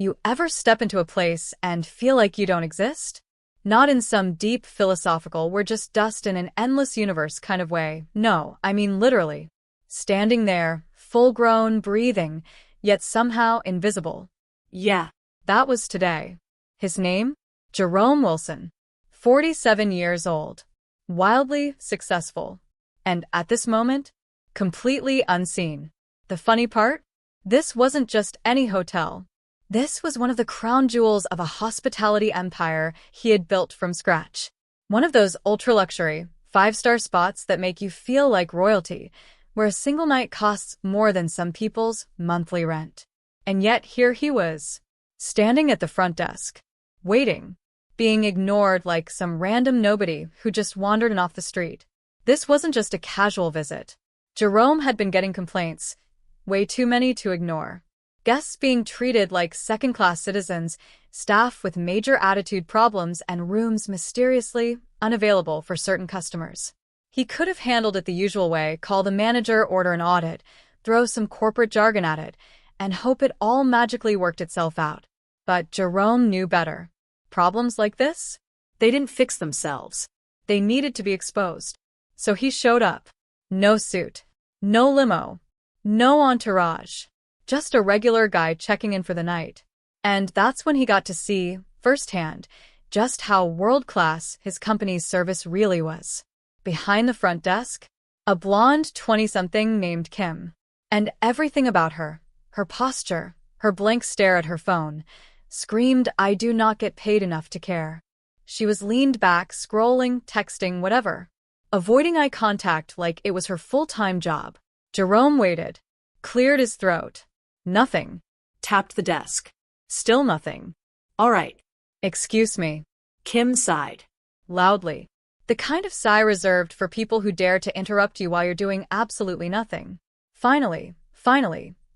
You ever step into a place and feel like you don't exist? Not in some deep philosophical "we're just dust in an endless universe" kind of way. No, I mean literally. Standing there, full-grown, breathing, yet somehow invisible. Yeah, that was today. His name? Jerome Wilson. 47 years old. Wildly successful. And at this moment, completely unseen. The funny part? This wasn't just any hotel. This was one of the crown jewels of a hospitality empire he had built from scratch. One of those ultra-luxury, five-star spots that make you feel like royalty, where a single night costs more than some people's monthly rent. And yet here he was, standing at the front desk, waiting, being ignored like some random nobody who just wandered in off the street. This wasn't just a casual visit. Jerome had been getting complaints, way too many to ignore. Guests being treated like second-class citizens, staff with major attitude problems, and rooms mysteriously unavailable for certain customers. He could have handled it the usual way, call the manager, order an audit, throw some corporate jargon at it, and hope it all magically worked itself out. But Jerome knew better. Problems like this? They didn't fix themselves. They needed to be exposed. So he showed up. No suit. No limo. No entourage. Just a regular guy checking in for the night. And that's when he got to see, firsthand, just how world-class his company's service really was. Behind the front desk, a blonde 20-something named Kim. And everything about her, her posture, her blank stare at her phone, screamed, "I do not get paid enough to care." She was leaned back, scrolling, texting, whatever, avoiding eye contact like it was her full-time job. Jerome waited, cleared his throat. Nothing. Tapped the desk. Still nothing. "All right." "Excuse me." Kim sighed. Loudly. The kind of sigh reserved for people who dare to interrupt you while you're doing absolutely nothing. Finally,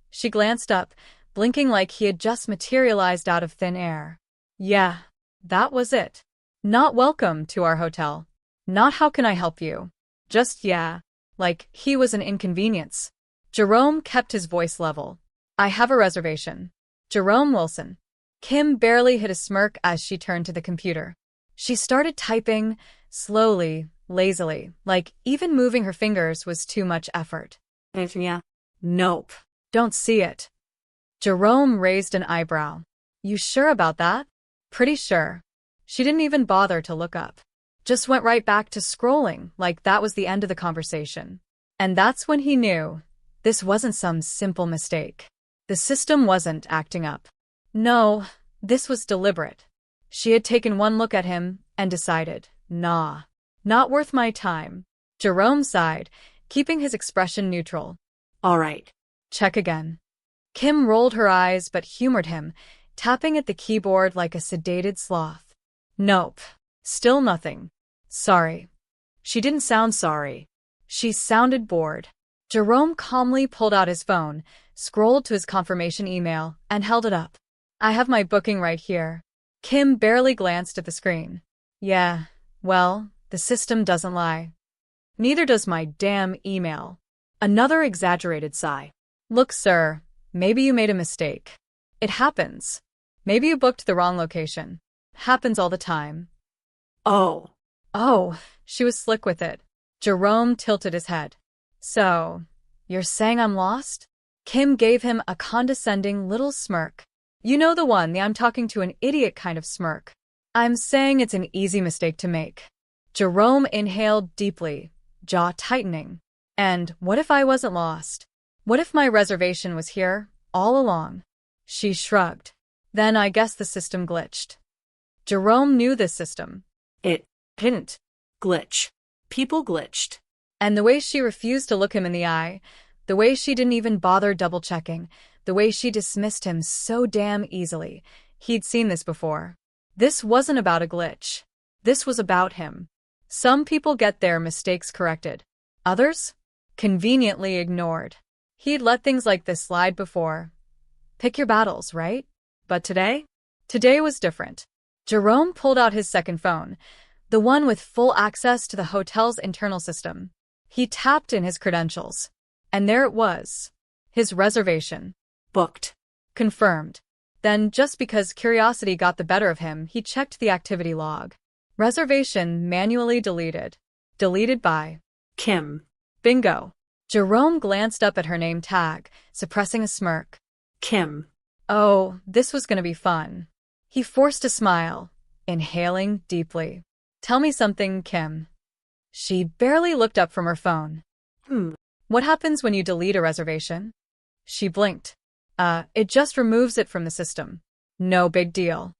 she glanced up, blinking like he had just materialized out of thin air. Yeah, that was it. Not "welcome to our hotel." Not "how can I help you?" Just yeah, like he was an inconvenience. Jerome kept his voice level. "I have a reservation. Jerome Wilson." Kim barely hid a smirk as she turned to the computer. She started typing, slowly, lazily, like even moving her fingers was too much effort. "Yeah. Nope. Don't see it." Jerome raised an eyebrow. "You sure about that?" "Pretty sure." She didn't even bother to look up. Just went right back to scrolling, like that was the end of the conversation. And that's when he knew. This wasn't some simple mistake. The system wasn't acting up. No, this was deliberate. She had taken one look at him and decided, nah, not worth my time. Jerome sighed, keeping his expression neutral. "All right. Check again." Kim rolled her eyes but humored him, tapping at the keyboard like a sedated sloth. "Nope. Still nothing." "Sorry." She didn't sound sorry. She sounded bored. Jerome calmly pulled out his phone, scrolled to his confirmation email, and held it up. "I have my booking right here." Kim barely glanced at the screen. "Yeah, well, the system doesn't lie. Neither does my damn email." Another exaggerated sigh. "Look, sir, maybe you made a mistake. It happens. Maybe you booked the wrong location. Happens all the time." Oh, she was slick with it. Jerome tilted his head. "So, you're saying I'm lost?" Kim gave him a condescending little smirk. "You know the one, the I'm talking to an idiot kind of smirk." "I'm saying it's an easy mistake to make." Jerome inhaled deeply, jaw tightening. "And what if I wasn't lost? What if my reservation was here, all along?" She shrugged. "Then I guess the system glitched." Jerome knew this system. It didn't glitch. People glitched. And the way she refused to look him in the eye, the way she didn't even bother double-checking, the way she dismissed him so damn easily, he'd seen this before. This wasn't about a glitch. This was about him. Some people get their mistakes corrected. Others? Conveniently ignored. He'd let things like this slide before. Pick your battles, right? But today? Today was different. Jerome pulled out his second phone, the one with full access to the hotel's internal system. He tapped in his credentials. And there it was. His reservation. Booked. Confirmed. Then, just because curiosity got the better of him, he checked the activity log. Reservation manually deleted. Deleted by Kim. Bingo. Jerome glanced up at her name tag, suppressing a smirk. Kim. Oh, this was going to be fun. He forced a smile, inhaling deeply. Tell me something, Kim. She barely looked up from her phone. What happens when you delete a reservation? She blinked. It just removes it from the system. No big deal.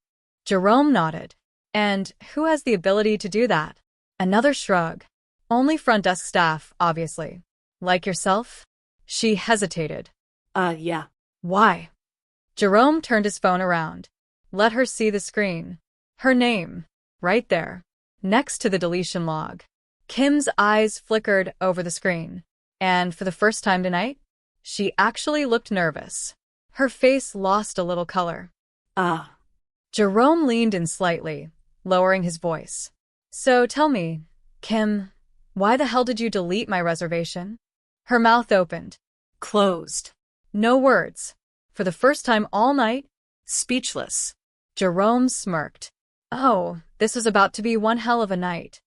Jerome nodded. And who has the ability to do that? Another shrug. Only front desk staff, obviously. Like yourself? She hesitated. Yeah. Why? Jerome turned his phone around. Let her see the screen. Her name. Right there. Next to the deletion log. Kim's eyes flickered over the screen. And for the first time tonight, she actually looked nervous. Her face lost a little color. Jerome leaned in slightly, lowering his voice. So tell me, Kim, why the hell did you delete my reservation? Her mouth opened. Closed. No words. For the first time all night, Speechless. Jerome smirked. Oh, this was about to be one hell of a night.